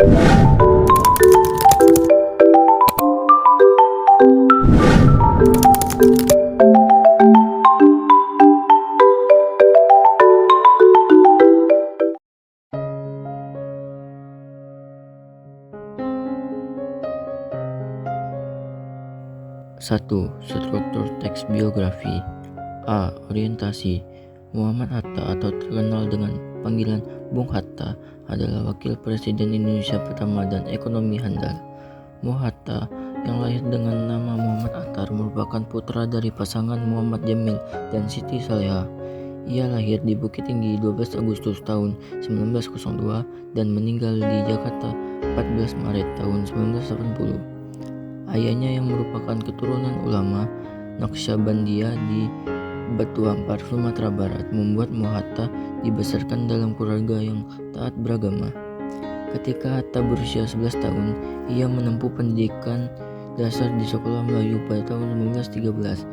Satu. Struktur teks biografi. A. Orientasi. Muhammad Hatta atau terkenal dengan panggilan Bung Hatta adalah wakil presiden Indonesia pertama dan ekonomi handal. Hatta yang lahir dengan nama Muhammad Attar merupakan putra dari pasangan Muhammad Jamil dan Siti Saleha. Ia lahir di Bukit Tinggi 12 Agustus tahun 1902 dan meninggal di Jakarta 14 Maret tahun 1980. Ayahnya yang merupakan keturunan ulama Naqsyabandiyah di Batu Ampar, Sumatera Barat, membuat Hatta dibesarkan dalam keluarga yang taat beragama. Ketika Hatta berusia 11 tahun, ia menempuh pendidikan dasar di Sekolah Melayu pada tahun 1913,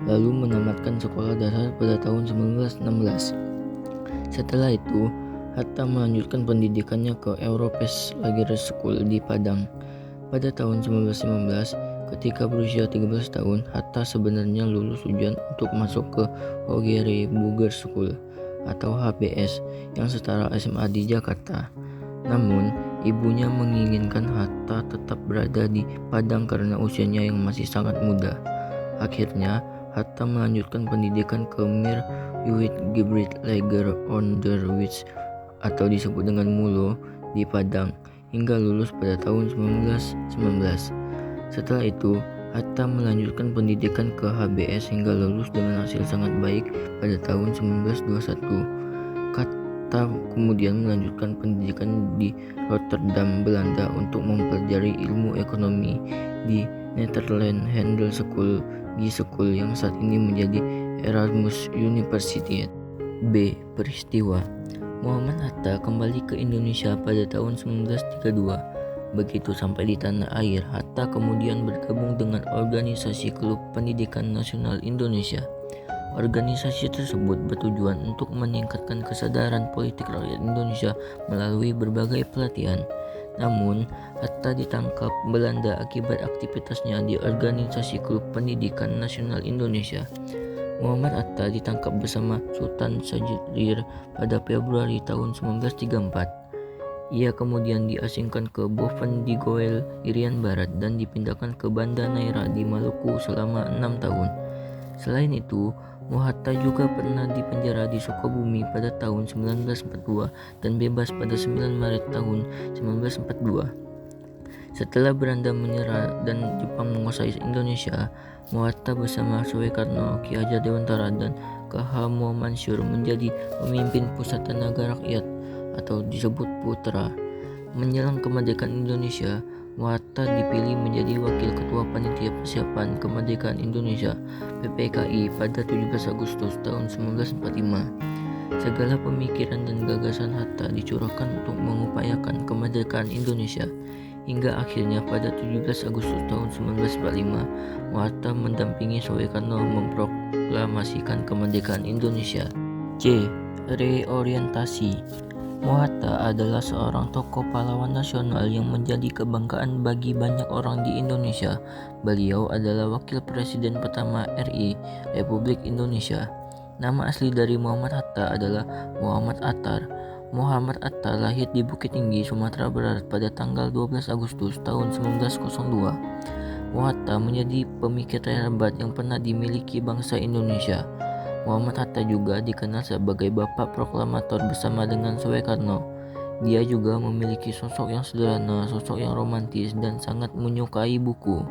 lalu menamatkan sekolah dasar pada tahun 1916. Setelah itu, Hatta melanjutkan pendidikannya ke Europes Lager School di Padang. Pada tahun 1915, ketika berusia 13 tahun, Hatta sebenarnya lulus ujian untuk masuk ke Hogere Buger School atau HBS yang setara SMA di Jakarta. Namun, ibunya menginginkan Hatta tetap berada di Padang karena usianya yang masih sangat muda. Akhirnya, Hatta melanjutkan pendidikan ke Mir Yuhit Gebrit Lager Onderwijs atau disebut dengan MULO di Padang hingga lulus pada tahun 1919. Setelah itu, Hatta melanjutkan pendidikan ke HBS hingga lulus dengan hasil sangat baik pada tahun 1921. Hatta kemudian melanjutkan pendidikan di Rotterdam, Belanda untuk mempelajari ilmu ekonomi di Netherlands Handel School School yang saat ini menjadi Erasmus University. B. Peristiwa. Muhammad Hatta kembali ke Indonesia pada tahun 1932. Begitu sampai di tanah air, Hatta kemudian bergabung dengan organisasi Klub Pendidikan Nasional Indonesia. Organisasi tersebut bertujuan untuk meningkatkan kesadaran politik rakyat Indonesia melalui berbagai pelatihan. Namun, Hatta ditangkap Belanda akibat aktivitasnya di organisasi Klub Pendidikan Nasional Indonesia. Muhammad Hatta ditangkap bersama Sultan Syahrir pada Februari tahun 1934. Ia kemudian diasingkan ke Bovendigawel, Irian Barat dan dipindahkan ke Banda Neira di Maluku selama 6 tahun. Selain itu, Hatta juga pernah dipenjara di Sukabumi pada tahun 1942 dan bebas pada 9 Maret tahun 1942. Setelah Belanda menyerah dan Jepang menguasai Indonesia, Hatta bersama Soekarno, Ki Hajar Dewantara, dan K.H. Mansur menjadi pemimpin Pusat Tenaga Rakyat atau disebut Putra. Menjelang kemerdekaan Indonesia, Hatta dipilih menjadi Wakil Ketua Panitia Persiapan Kemerdekaan Indonesia (PPKI) pada 17 Agustus tahun 1945. Segala pemikiran dan gagasan Hatta dicurahkan untuk mengupayakan kemerdekaan Indonesia. Hingga akhirnya pada 17 Agustus tahun 1945, Hatta mendampingi Soekarno memproklamasikan kemerdekaan Indonesia. C. Reorientasi. Hatta adalah seorang tokoh pahlawan nasional yang menjadi kebanggaan bagi banyak orang di Indonesia. Beliau adalah Wakil Presiden pertama RI Republik Indonesia. Nama asli dari Muhammad Hatta adalah Muhammad Attar. Muhammad Hatta lahir di Bukit Tinggi, Sumatera Barat pada tanggal 12 Agustus tahun 1902. Hatta menjadi pemikir terhebat yang pernah dimiliki bangsa Indonesia. Muhammad Hatta juga dikenal sebagai Bapak Proklamator bersama dengan Soekarno. Dia juga memiliki sosok yang sederhana, sosok yang romantis, dan sangat menyukai buku.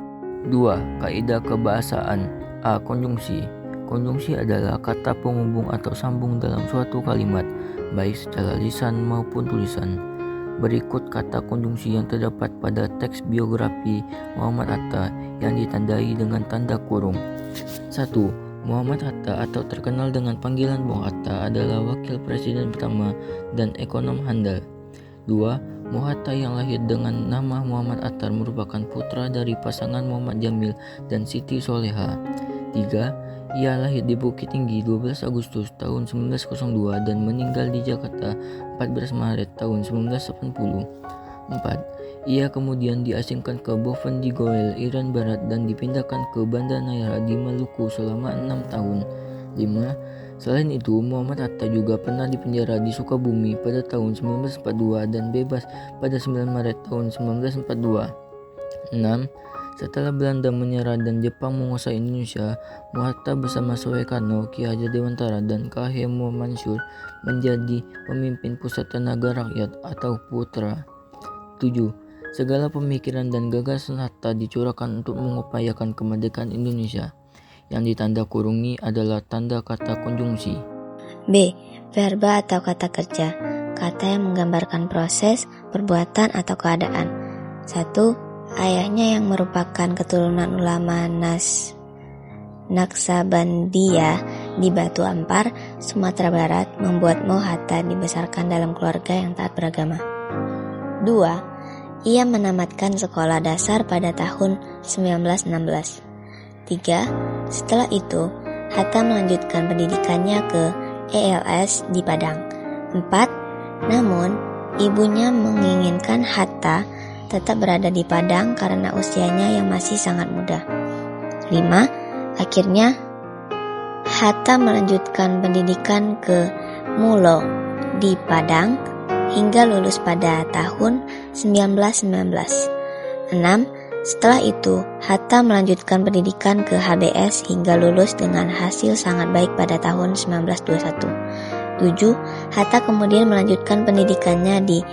2. Kaidah kebahasaan. A. Konjungsi. Konjungsi adalah kata penghubung atau sambung dalam suatu kalimat, baik secara lisan maupun tulisan. Berikut kata konjungsi yang terdapat pada teks biografi Muhammad Hatta yang ditandai dengan tanda kurung. 1. Muhammad Hatta atau terkenal dengan panggilan Bung Hatta adalah Wakil Presiden pertama dan ekonom handal. 2. Hatta yang lahir dengan nama Muhammad Attar merupakan putra dari pasangan Muhammad Jamil dan Siti Soleha. 3. Ia lahir di Bukit Tinggi 12 Agustus tahun 1902 dan meninggal di Jakarta 14 Maret tahun 1980. 4. Ia kemudian diasingkan ke Boven di Goel, Irian Barat dan dipindahkan ke Banda Neira di Maluku selama 6 tahun. 5. Selain itu, Muhammad Hatta juga pernah dipenjara di Sukabumi pada tahun 1942 dan bebas pada 9 Maret tahun 1942. 6. Setelah Belanda menyerah dan Jepang menguasai Indonesia, Hatta bersama Soekarno, Ki Hajar Dewantara, dan K. H. Mansur menjadi pemimpin Pusat Tenaga Rakyat atau PUTRA. 7. Segala pemikiran dan gagasan Hatta dicurahkan untuk mengupayakan kemerdekaan Indonesia. Yang ditanda kurungi adalah tanda kata konjungsi. B. Verba atau kata kerja. Kata yang menggambarkan proses, perbuatan, atau keadaan. 1. Ayahnya yang merupakan keturunan ulama Naksabandia di Batu Ampar, Sumatera Barat, membuat Hatta dibesarkan dalam keluarga yang taat beragama. 2. Ia menamatkan sekolah dasar pada tahun 1916. 3. Setelah itu, Hatta melanjutkan pendidikannya ke ELS di Padang. 4. Namun, ibunya menginginkan Hatta tetap berada di Padang karena usianya yang masih sangat muda. 5. Akhirnya, Hatta melanjutkan pendidikan ke Mulo di Padang hingga lulus pada tahun 1919. 6. Setelah itu, Hatta melanjutkan pendidikan ke HBS hingga lulus dengan hasil sangat baik pada tahun 1921. 7. Hatta kemudian melanjutkan pendidikannya di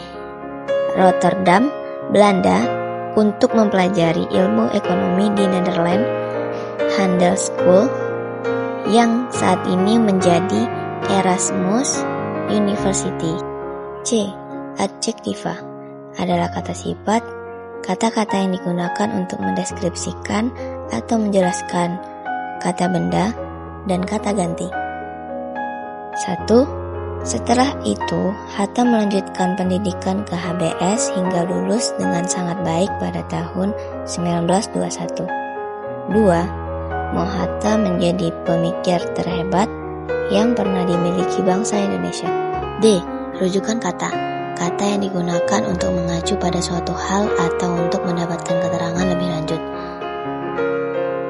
Rotterdam, Belanda untuk mempelajari ilmu ekonomi di Netherlands Handelsschool yang saat ini menjadi Erasmus University. C. Adjektiva adalah kata sifat, kata-kata yang digunakan untuk mendeskripsikan atau menjelaskan kata benda dan kata ganti. 1. Setelah itu, Hatta melanjutkan pendidikan ke HBS hingga lulus dengan sangat baik pada tahun 1921. 2. Hatta menjadi pemikir terhebat yang pernah dimiliki bangsa Indonesia. D. Rujukan kata. Kata yang digunakan untuk mengacu pada suatu hal atau untuk mendapatkan keterangan lebih lanjut.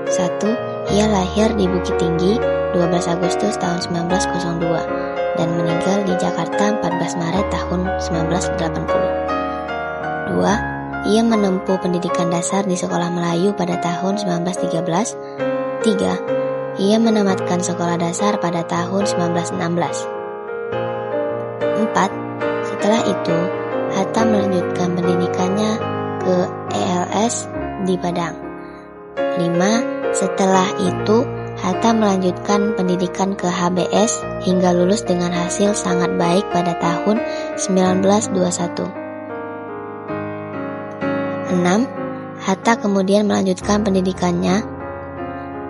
1. Ia lahir di Bukit Tinggi 12 Agustus tahun 1902 dan meninggal di Jakarta 14 Maret tahun 1980. 2. Ia menempuh pendidikan dasar di Sekolah Melayu pada tahun 1913. 3. Ia menamatkan sekolah dasar pada tahun 1916. 4. Setelah itu, Hatta melanjutkan pendidikannya ke ELS di Padang. 5. Setelah itu, Hatta melanjutkan pendidikan ke HBS hingga lulus dengan hasil sangat baik pada tahun 1921. 6. Hatta kemudian melanjutkan pendidikannya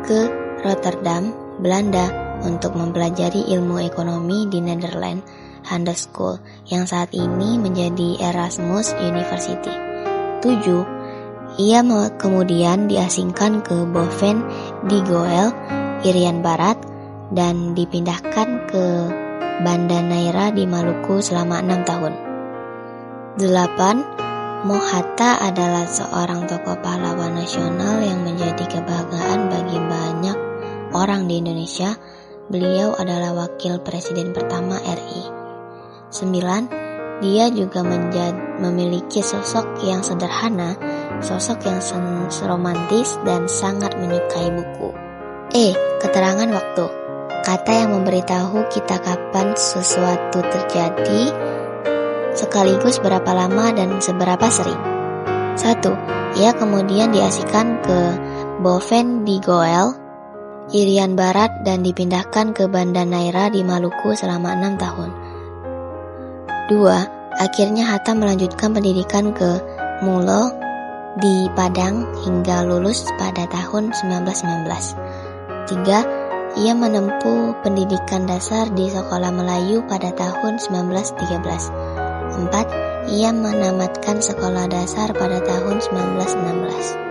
ke Rotterdam, Belanda untuk mempelajari ilmu ekonomi di Netherlands Handelsschool yang saat ini menjadi Erasmus University. 7. Ia kemudian diasingkan ke Boven di Goel, Irian Barat, dan dipindahkan ke Banda Neira di Maluku selama 6 tahun. 8. Hatta adalah seorang tokoh pahlawan nasional yang menjadi kebanggaan bagi banyak orang di Indonesia. Beliau adalah wakil presiden pertama RI. 9. Dia juga memiliki sosok yang sederhana, sosok yang romantis dan sangat menyukai buku. E. Keterangan waktu. Kata yang memberitahu kita kapan sesuatu terjadi, sekaligus berapa lama dan seberapa sering. 1. Ia kemudian diasingkan ke Boven di Goel, Irian Barat dan dipindahkan ke Banda Neira di Maluku selama 6 tahun. 2. Akhirnya Hatta melanjutkan pendidikan ke Mulo di Padang hingga lulus pada tahun 1919. 3. Ia menempuh pendidikan dasar di Sekolah Melayu pada tahun 1913. 4. Ia menamatkan sekolah dasar pada tahun 1916.